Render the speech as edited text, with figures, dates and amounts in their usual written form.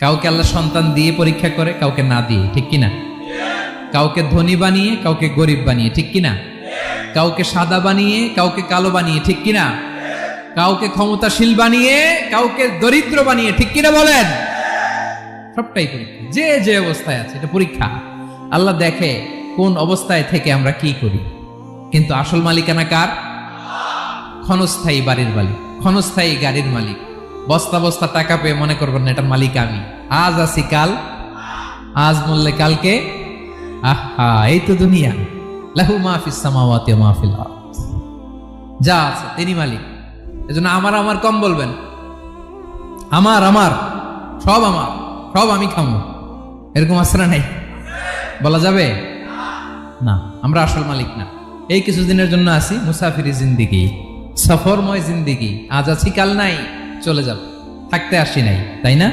কাউকে আল্লাহ সন্তান দিয়ে পরীক্ষা করে, কাউকে না দিয়ে, ঠিক কিনা? কাউকে ধনী বানিয়ে, কাউকে গরিব বানিয়ে, ঠিক কিনা? কাউকে সাদা বানিয়ে, কাউকে কালো বানিয়ে, ঠিক কিনা? কাউকে ক্ষমতাশীল বানিয়ে, কাউকে দরিদ্র বানিয়ে, ঠিক কিনা বলেন? সবটাই পরীক্ষা, যে যে অবস্থায় আছে এটা পরীক্ষা। আল্লাহ দেখে কোন অবস্থায় থেকে আমরা কি করি। কিন্তু আসল মালিকানা কার? ক্ষণস্থায়ী বাড়ির মালিক, ক্ষণস্থায়ী গাড়ির মালিক। বস্তা বস্তা টাকা পেয়ে মনে করবেন না এটার মালিক আমি। আজ আছি কাল, আজ মরলে কালকে। আহা, এই তো দুনিয়া। লাহু মা ফিস সামাওয়াতি ওয়া মা ফিল আরদ। যা আছে তিনি মালিক। এজন্য আমার আমার কম বলবেন। আমার আমার সব আমার, সব আমি খামো, এরকম আছে না নাই? বলা যাবে না। আমরা আসল মালিক না। এই কিছুদিনের জন্য আছি মুসাফিরি জিন্দিগি, সফরময় জিন্দিগি। আজ আছি কাল নাই, চলে যাব। থাকতে আসি নাই, তাই না?